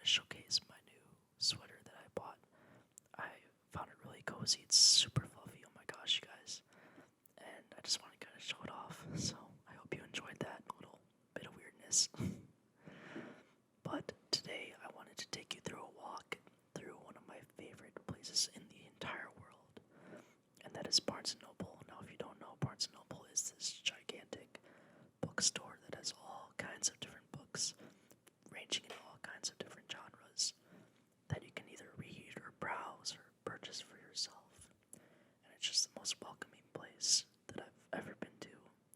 showcase my new sweater that I bought. I found it really cozy. It's super fluffy. Oh my gosh, you guys. And I just want to kind of show it off. So I hope you enjoyed that little bit of weirdness. But today I wanted to take you through a walk through one of my favorite places in the entire world. And that is Barnes & Noble. Now if you don't know, Barnes & Noble is this gigantic bookstore that has all kinds of different books, ranging in all kinds of different genres that you can either read or browse or purchase for yourself. And it's just the most welcoming place that I've ever been to,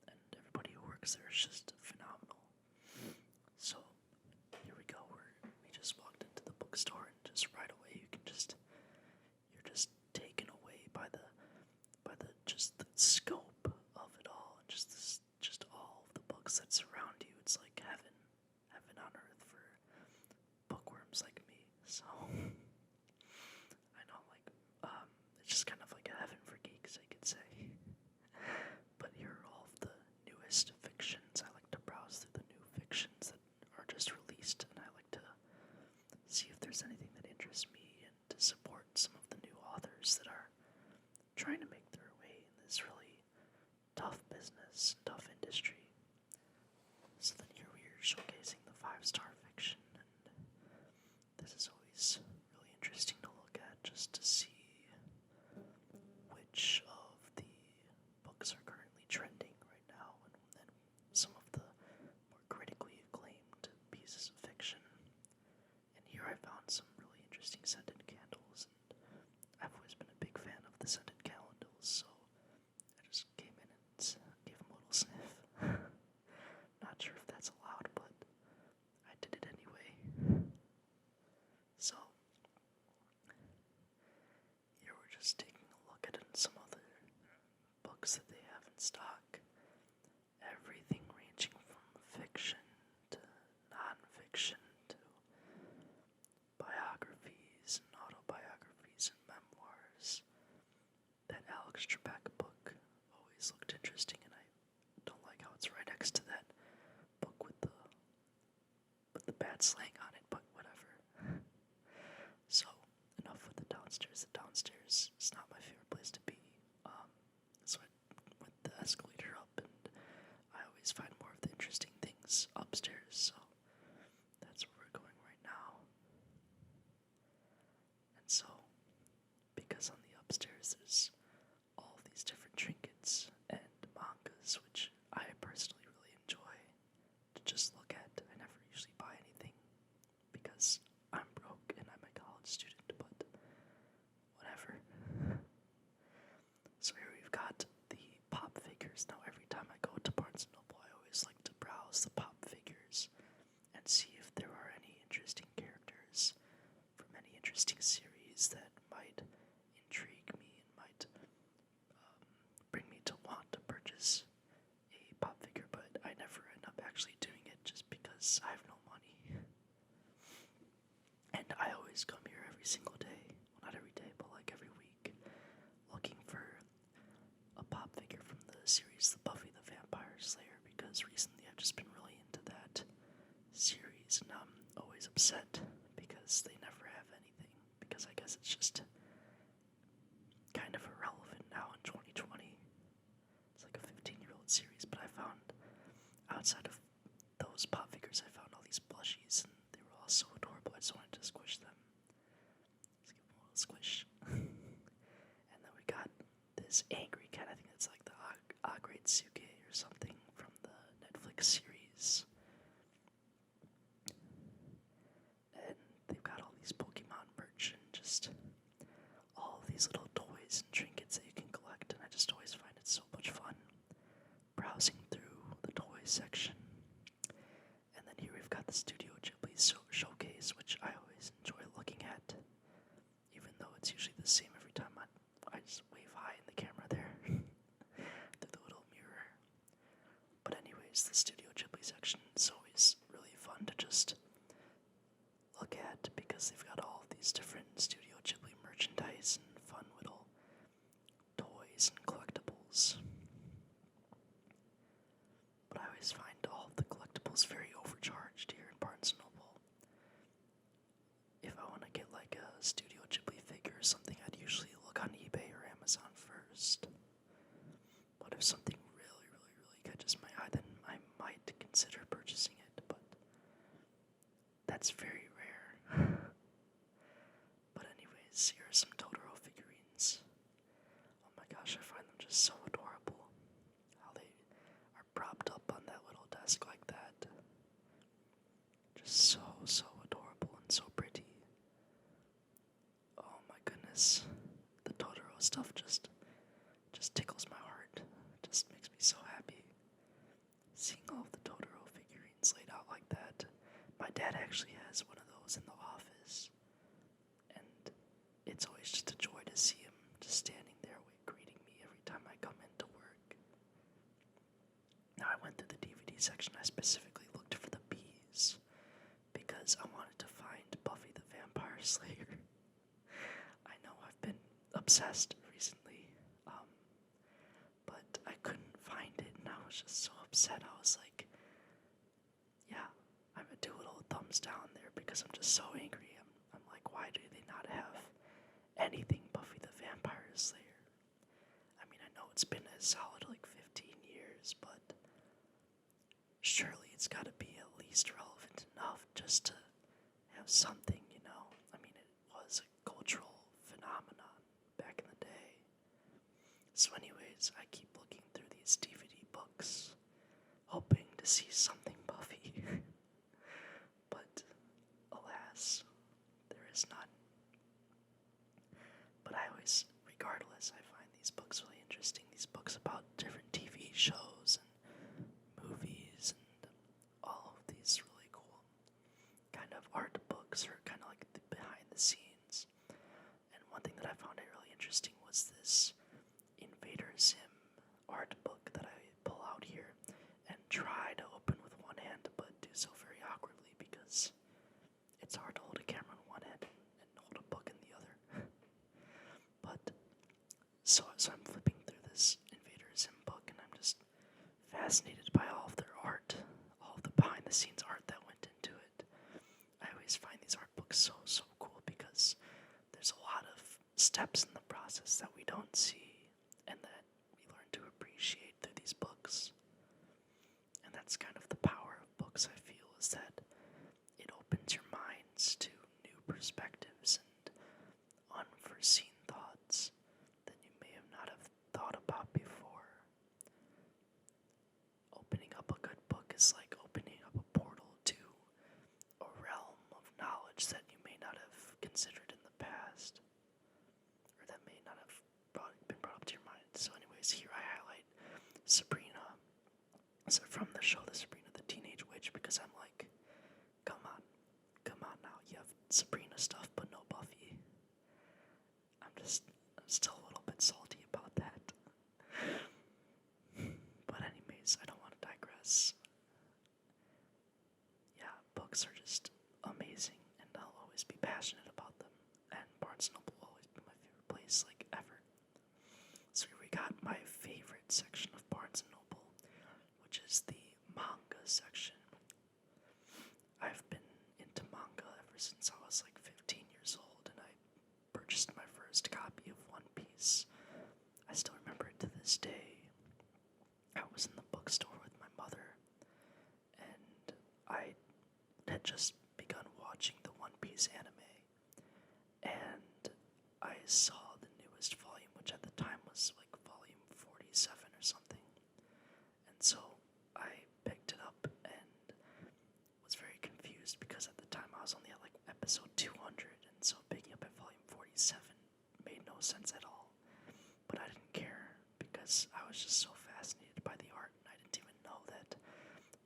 and everybody who works there is just phenomenal. So here we go. We just walked into the bookstore, and just right away you're just taken away by the just the scope of it all, and just all of the books that surround you. It's like heaven on earth for bookworms like me. So I know, it's just kind of like a heaven for geeks, I could say. But here are all of the newest fictions. I like to browse through the new fictions that are just released, and I like to see if there's anything that interests me and to support some of the new authors that are trying to make their way in this really tough business, tough industry. So then here we are showcasing the 5-star fiction, and this is always really interesting to look at, just to see which of the books are currently trending right now, and then some of the more critically acclaimed pieces of fiction. And here I found some really interesting scented candles, and I've always been a big fan of the scented candles, so I just came in and gave them a little sniff. Not sure if that's allowed, but I did it anyway. So here we're just taking a look at some other books that they have in stock. Everything ranging from fiction to non-fiction to biographies and autobiographies and memoirs. That Alex Trebek book always looked interesting, and I don't like how it's right next to that book with the bad slang on it, but whatever. So enough with the downstairs. The downstairs is not my favorite place to be. So I went the escalator up, and I always find more of the interesting things upstairs. So that's where we're going right now. And so, because on the upstairs there's all these different trinkets and mangas, which I personally really enjoy to just look at. I never usually buy anything because I'm broke and I'm a college student, but whatever. So here we've got the pop figures. Now every time I go to Barnes & Noble, I always like to browse the pop figures and see if there are any interesting characters from any interesting series that might intrigue me and might bring me to want to purchase a pop figure, but I never end up actually doing it just because I have no money. And I always come here every single day, well, not every day, but like every week, looking for a pop figure from the series The Buffy the Vampire Slayer, because recently I've just been really into that series, and I'm always upset because they never have anything, because I guess it's just kind of irrelevant now in 2020. It's like a 15-year-old series, but I found, outside of those pop figures, I found all these plushies, and they were all so adorable. I just wanted to squish them. Just give them a little squish. And then we got this angry cat. I think it's like the Agretsuke or something from the Netflix series. And they've got all these Pokemon merch and just all of these little toys and trinkets that you can collect, and I just always find it so much fun browsing through the toy section. And then here we've got the Studio Ghibli showcase, which I always enjoy looking at, even though it's usually the same every time. I just wave hi in the camera there through the little mirror. But anyways, the Studio Ghibli section is always really fun to just look at, because they've got all these different Studio Ghibli merchandise and fun little toys and collectibles. But I always find all of the collectibles very overcharged here in Barnes & Noble. Studio Ghibli figure is something I'd usually look on eBay or Amazon first. But if something really, really, really catches my eye, then I might consider purchasing it, but that's very rare. But anyways, here are some Totoro figurines. Oh my gosh, I find them just so adorable. How they are propped up on that little desk like that. Just so, so adorable and so pretty. Oh my goodness. The Totoro stuff just tickles my heart. Just makes me so happy. Seeing all of the Totoro figurines laid out like that. My dad actually has one of those in the office. And it's always just a joy to see him just standing there greeting me every time I come into work. Now I went through the DVD section. I specifically looked for the bees because I wanted to find Buffy the Vampire Slayer. I know I've been obsessed recently, but I couldn't find it, and I was just so upset. I was like, yeah, I'm gonna do a little thumbs down there because I'm just so angry. I'm like, why do they not have anything Buffy the Vampire Slayer? I mean, I know it's been a solid like 15 years, but surely it's gotta be at least relevant enough just to have something, you know? I mean, it was a cultural phenomenon back in the day. So anyways, I keep looking through these DVD books, hoping to see something Buffy. But alas, there is none. But regardless, I find these books really interesting. These books about different TV shows and movies and all of these really cool kind of art books or kind of like the behind the scenes. And one thing that I found really interesting was this Invader Zim art book that I pull out here and try to open with one hand, but do so very awkwardly because it's hard to hold a camera in one hand and hold a book in the other. But so I'm flipping through this Invader Zim book, and I'm just fascinated by all of their art, all of the behind the scenes art that went into it. I always find these art books so, so cool because there's a lot of steps in the process that we don't see and that we learn to appreciate through these books. And that's kind of the power of books, I feel, is that it opens your minds to new perspectives and unforeseen thoughts that you may have not have thought about before. Opening up a good book is like opening up a portal to a realm of knowledge that you may not have considered in the past, or that may not have been brought up to your mind. So anyways, here I highlight Sabrina. So from the show, the Sabrina the Teenage Witch, because I'm like, come on now, you have Sabrina stuff, but no Buffy. I'm still a little bit salty about that. But anyways, I don't want to digress. Yeah, books are just amazing, and I'll always be passionate about them. And Barnes & Noble will always be my favorite place, like, ever. So here we got my favorite section of Barnes & Noble, which is the manga section. I've been into manga ever since I was like 15 years old, and I purchased my first copy of One Piece. I still remember it to this day. I was in the bookstore with my mother, and I had just begun watching the One Piece anime, and I saw the newest volume, which at the time was like volume 47 or something. And so I picked it up and was very confused because at the time I was only at like episode 200, and so picking up at volume 47 made no sense at all. But I didn't care because I was just so fascinated by the art, and I didn't even know that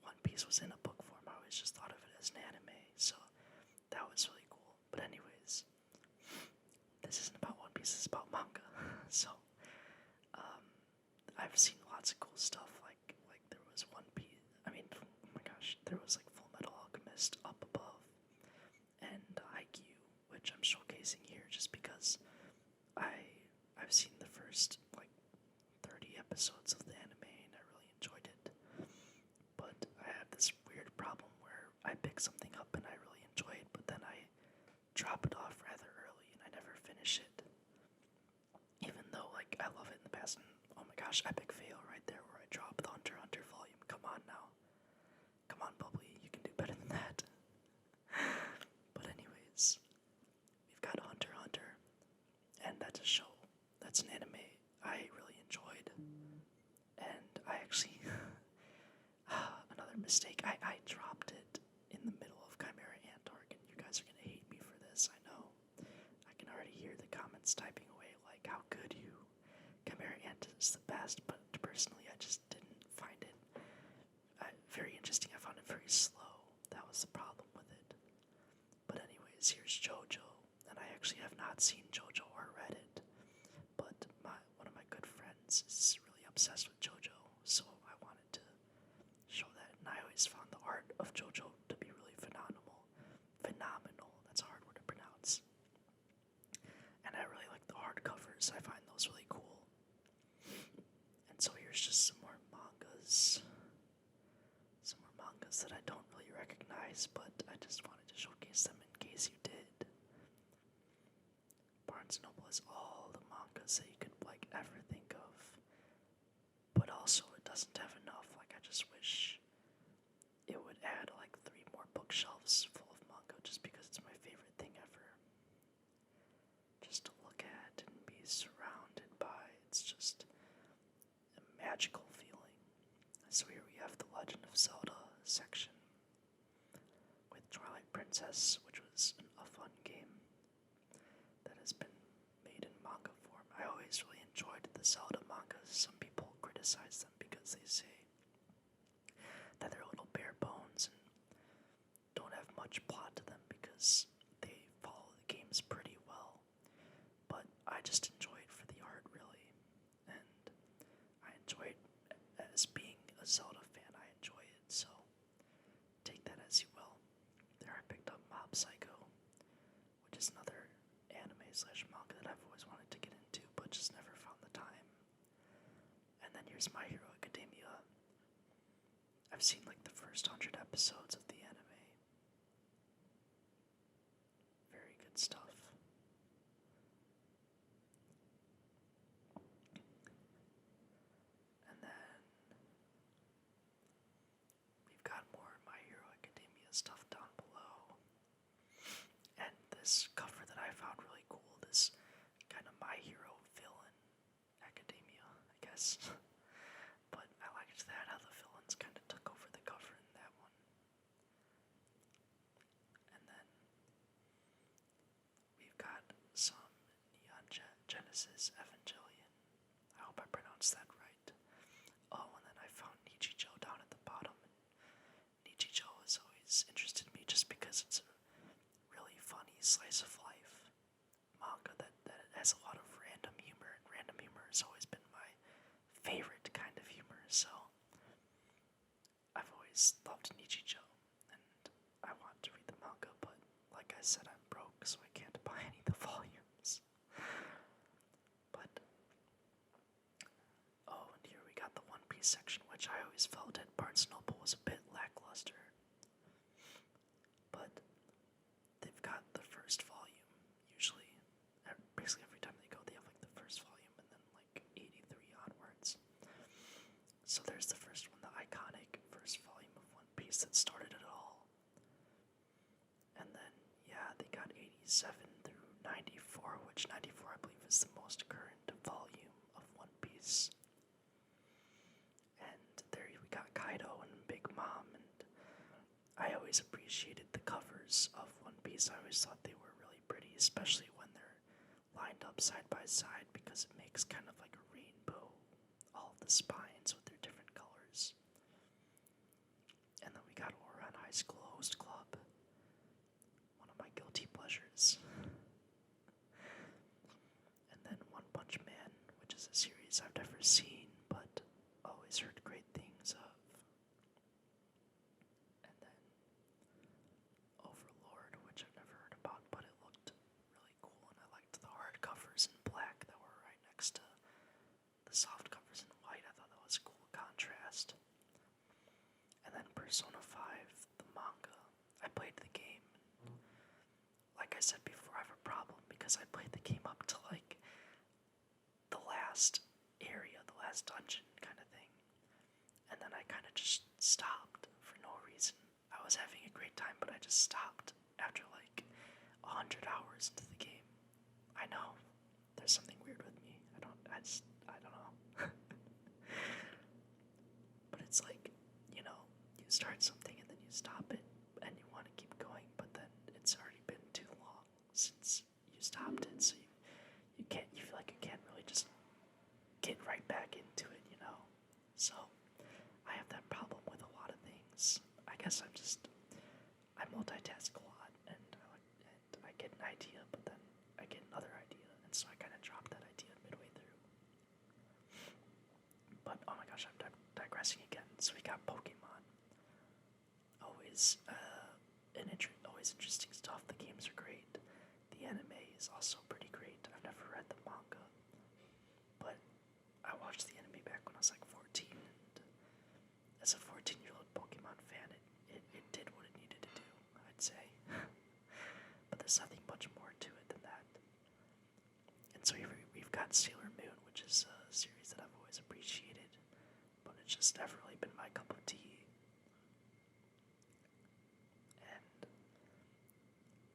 One Piece was in a book form. I always just thought of it as an anime, so that was really cool. But anyways, this isn't about One Piece, it's about manga. So I've seen lots of cool stuff, like there was One Piece, oh my gosh, there was like Full Metal Alchemist up above, and IQ, which I'm showcasing here just because I've seen the first like 30 episodes of the anime, and I really enjoyed it. But I have this weird problem where I pick something up and I really enjoy it, but then I drop it off rather early gosh, epic fail right there where I dropped the Hunter x Hunter volume. Come on now. Come on, Bubbly, you can do better than that. But anyways, we've got Hunter x Hunter, and that's a show. That's an anime I really enjoyed. And I actually, another mistake, I dropped it in the middle of Chimera Ant Arc, and you guys are gonna hate me for this, I know. I can already hear the comments typing away like, how could you? Chimera Ant is the best, but personally I just didn't find it very interesting. I found it very slow. That was the problem with it. But anyways, here's JoJo, and I actually have not seen JoJo or read it, but one of my good friends is really obsessed with JoJo, so I wanted to show that, and I always found the art of JoJo to be really phenomenal. Phenomenal, that's a hard word to pronounce. And I really like the hardcovers, I find those really cool. And so here's just some more mangas. Some more mangas that I don't really recognize, but I just wanted to showcase them in case you did. Barnes & Noble has all the mangas that you could ever think of, but also it doesn't have enough. I just wish it would add 3 more bookshelves full of manga, just because it's my favorite thing ever. Just to look at and be surrounded by, it's just a magical feeling. So here we have the Legend of Zelda section with Twilight Princess, which was a fun game that has been made in manga form. I always really enjoyed the Zelda mangas. Some people criticize them because they say that they're a little bare bones and don't have much plot to them because they follow the games pretty well. But I just enjoy it for the art, really. And I enjoy it as being a Zelda fan. I enjoy it, so take that as you will. There I picked up Mob Psycho, which is another anime/manga that I've always wanted to get into, but just never found the time. And then here's My Hero Academia. I've seen the first 100 episodes of the anime. Very good stuff. And then we've got more My Hero Academia stuff down below. And this cover that I found really cool, this kind of My Hero villain academia, I guess. But I liked that, how the villains kind of took over the cover in that one. And then we've got some Neon Genesis Evangelion. I hope I pronounced that right. Oh, and then I found Nichijou down at the bottom. And Nichijou has always interested me just because it's a really funny slice of life manga that has a lot of random humor, and random humor has always been my favorite kind of humor, so I've always loved Nichijou, and I want to read the manga, but like I said, I'm broke, so I can't buy any of the volumes. But, oh, and here we got the One Piece section, which I always felt at Barnes & Noble was a bit lackluster. But they've got the first volume, usually. Basically every time they go, they have the first volume, and then 83 onwards. So there's the first one, the iconic first volume of One Piece that started it all. And then, yeah, they got 87 through 94, which 94 I believe is the most current volume of One Piece. And there we got Kaido and Big Mom, and I always appreciated the covers of One Piece. I always thought they were really pretty, especially when they're lined up side by side, because it makes kind of like a rainbow, all of the spines with their different colors. And then we got Ouran High School Host Club, one of my guilty pleasures. And then One Punch Man, which is a series I've never seen, but always heard great things of. And then Overlord, which I've never heard about, but it looked really cool, and I liked the hard covers in black that were right next to the soft covers in white. I thought that was a cool contrast. And then Persona 5, the manga. I played the game. Like I said before, I have a problem because I played the game up to the last area, the last dungeon kind of thing. And then I kind of just stopped for no reason. I was having a great time, but I just stopped after like 100 hours into the game. I know there's something weird with me. I don't know. But it's like, you start something and then you stop it and you want to keep going, but then it's already been too long since you stopped it, so you feel like you can't really just get right back into it, So I have that problem with a lot of things. I guess I multitask a lot, and I get an idea, but then I get another idea, and so I kind of drop that idea midway through. But oh my gosh, I'm digressing again. So we got Pokemon. Always, always interesting stuff. The games are great. The anime is also pretty great. I've never read the manga, but I watched the anime back when I was like 14, and as a 14-year-old Pokemon fan, it did what it needed to do, I'd say. But there's nothing much more to it than that. And so we've got Sailor Moon, which is a series that I've always appreciated, but it's just never really been my cup of tea. And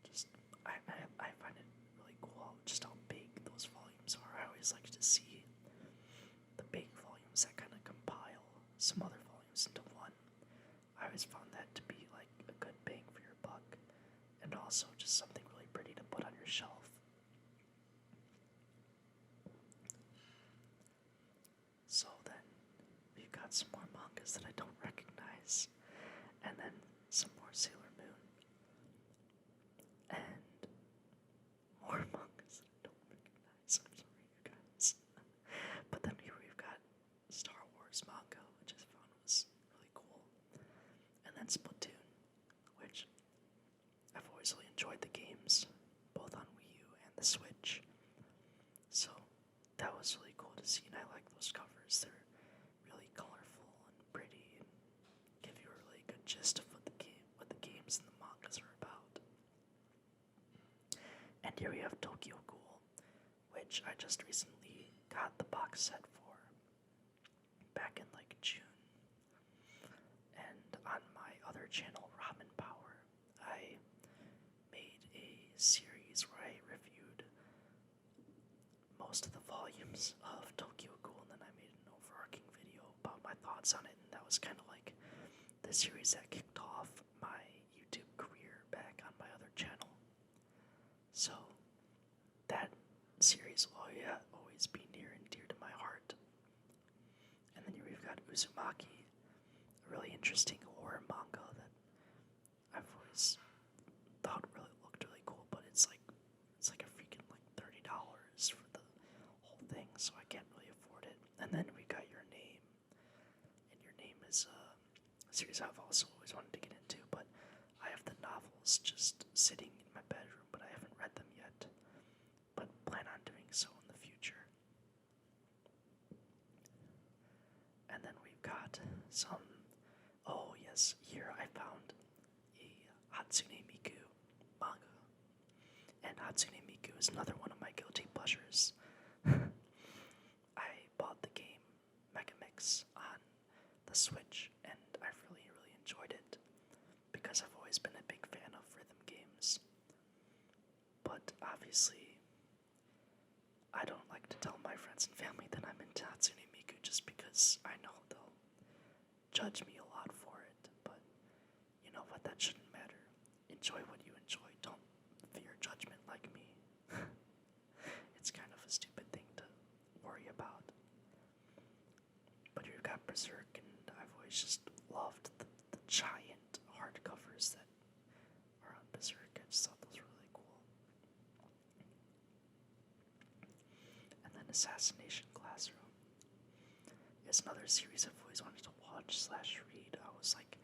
just, I find it really cool just how big those volumes are. I always like to see the big volumes that kind of compile some other volumes into one. I always found that to be like a good bang for your buck, and also just something really pretty to put on your shelf. So then we've got some more mangas that I don't recognize, and then some more Sailor Moon, and more mangas that I don't recognize. I'm sorry, you guys. But then here we've got Star Wars manga, which I found was really cool, and then Splatoon, which I've always really enjoyed the games, both on Wii U and the Switch. So that was really cool to see, and I like those covers. They're really colorful and pretty, and give you a really good gist of what the games and the mangas are about. And here we have Tokyo Ghoul, which I just recently got the box set for back in like June. And on my other channel, Ramen Power, I made a series where I reviewed most of the volumes of Tokyo Ghoul, and then I made an overarching video about my thoughts on it, and that was kind of like the series that kicked off my YouTube career back on my other channel. So that series will always be near and dear to my heart. And then here we've got Uzumaki, a really interesting horror manga that I've always thought really looked really cool, but it's like a freaking like $30 for the whole thing, so I can't really afford it. And then we got Your Name, and Your Name is a series I've also always wanted to get into, but I have the novels just sitting in my bedroom, but I haven't read them yet, but plan on doing so in the future. And then we've got some, oh yes, here I found a Hatsune Miku manga, and Hatsune Miku is another one of my guilty pleasures. I bought the game Mega Mix on the Switch, and I've really, really enjoyed it because I've always been a big fan of rhythm games. But obviously, I don't like to tell my friends and family that I'm into Hatsune Miku just because I know they'll judge me a lot for it. But you know what? That shouldn't matter. Enjoy what you enjoy. Don't fear judgment like me. It's kind of a stupid thing to worry about. But you've got Berserk, and I've always just loved the giant hardcovers that are on Berserk. I just thought those were really cool. And then Assassination Classroom is another series I've always wanted to watch/read. I was like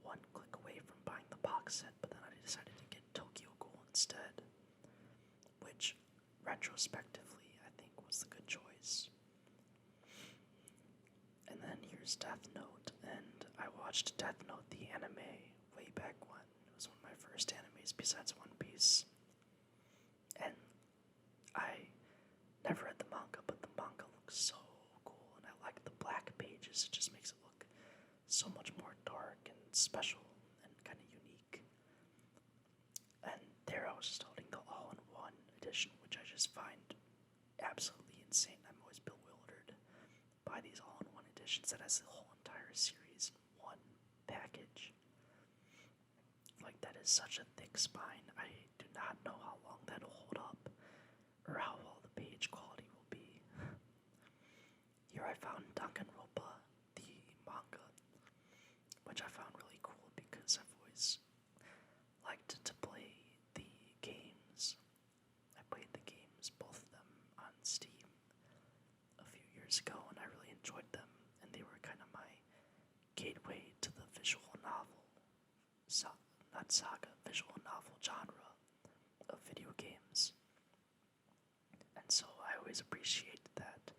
one click away from buying the box set, but then I decided to get Tokyo Ghoul instead, which retrospectively I think was the good choice. And then here's Death Note, and I watched Death Note the anime way back when. It was one of my first animes besides One Piece. And I never read the manga, but the manga looks so cool, and I special and kind of unique. And there I was just holding the all-in-one edition, which I just find absolutely insane. I'm always bewildered by these all-in-one editions that has the whole entire series in one package. Like, that is such a thick spine. I do not know how long that'll hold up, or how well the page quality will be. Here I found Danganronpa, the manga, which I found really cool because I've always liked to play the games. I played the games, both of them, on Steam a few years ago, and I really enjoyed them, and they were kind of my gateway to the visual novel, not saga, visual novel genre of video games. And so I always appreciated that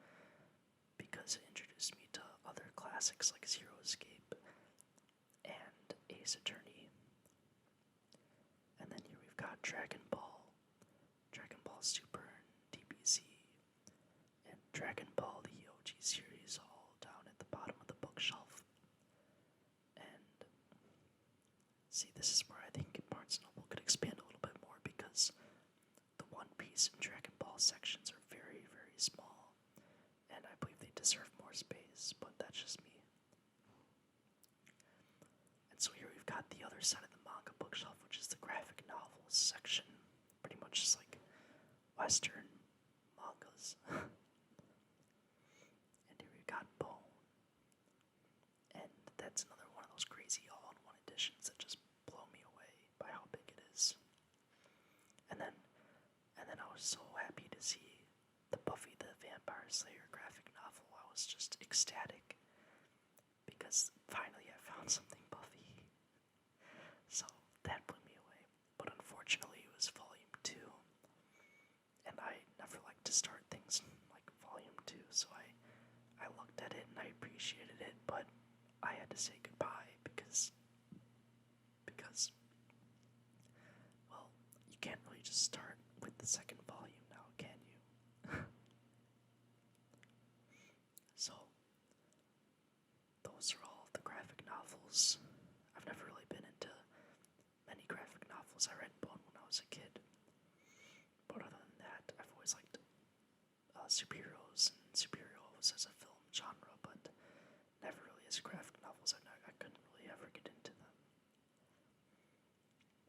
because it introduced me to other classics like Zero Escape and Ace Attorney. And then here we've got Dragon Ball Super, and DBZ, and Dragon Ball the OG series all down at the bottom of the bookshelf. And see, this is where I think Barnes & Noble could expand a little bit more, because the One Piece and Dragon Ball sections are very, very small, and I believe they deserve more space, but that's just me. And so here we've got the other side of the manga bookshelf, which is the graphic novels section, pretty much just like Western mangas. And here we've got Bone, and that's another one of those crazy all-in-one editions that just blow me away by how big it is. And then I was so happy to see the Buffy the Vampire Slayer graphic novel. I was just ecstatic because finally I found something Buffy. So that blew me away. But unfortunately it was volume 2. And I never like to start things like volume 2, so I looked at it and I appreciated it, but I had to say goodbye because well, you can't really just start with the second volume now, can you? So, those are all the graphic novels. I've never really been into many graphic novels. I read Bone when I was a kid. But other than that, I've always liked superheroes and superheroes as a film genre, but never really as graphic novels. I couldn't really ever get into them.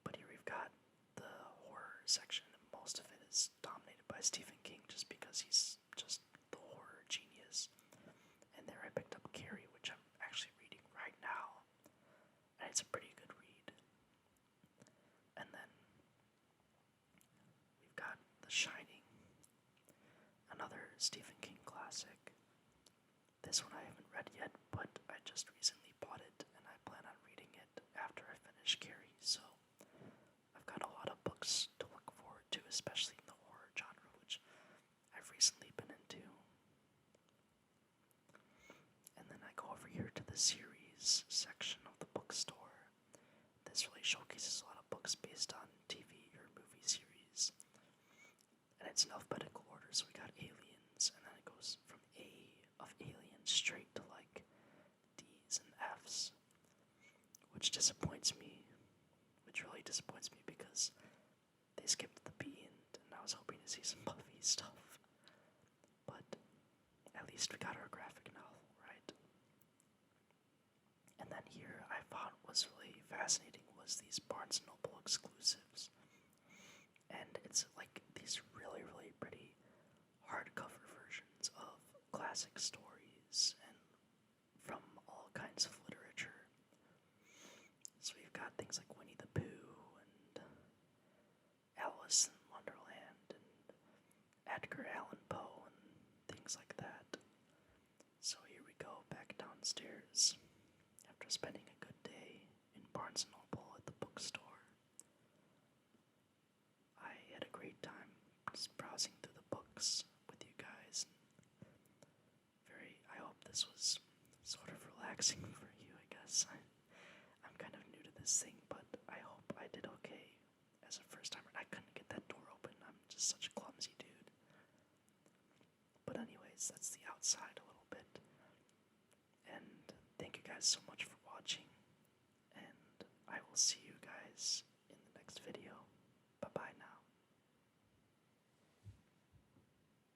But here we've got the horror section, and most of it is dominated by Stephen King just because he's just the horror genius. And there I picked up Carrie, which I'm actually reading right now, and it's a pretty good read. And then we've got The Shining, another Stephen King classic. This one I haven't read yet, but I just recently bought it, and I plan on reading it after I finish Carrie, so I've got a lot of books to look forward to, especially in the horror genre, which I've recently been into. And then I go over here to the series section of the bookstore. This really showcases a lot of books based on TV or movie series. And it's in alphabetical order, so we got Aliens, and then it goes from A of Aliens straight to like D's and F's, which really disappoints me because they skipped the B and I was hoping to see some Buffy stuff. But at least we got our graphic novel, right? And then here I found was really fascinating was these Barnes & Noble exclusives. And it's like these really, really pretty hardcover versions of classic stories and from all kinds of literature. So we've got things like Winnie the Pooh and Alice in Wonderland and Edgar Allan Poe and things like that. So here we go back downstairs after spending a good day in Barnes & Noble at the bookstore. I had a great time just browsing through the books with you guys. I hope this was sort of relaxing for you, I guess. I'm kind of new to this thing, but I hope I did okay as a first timer. I couldn't get that door open. I'm just such a clumsy dude. But anyways, that's the outside a little bit. And thank you guys so much for watching. And guys.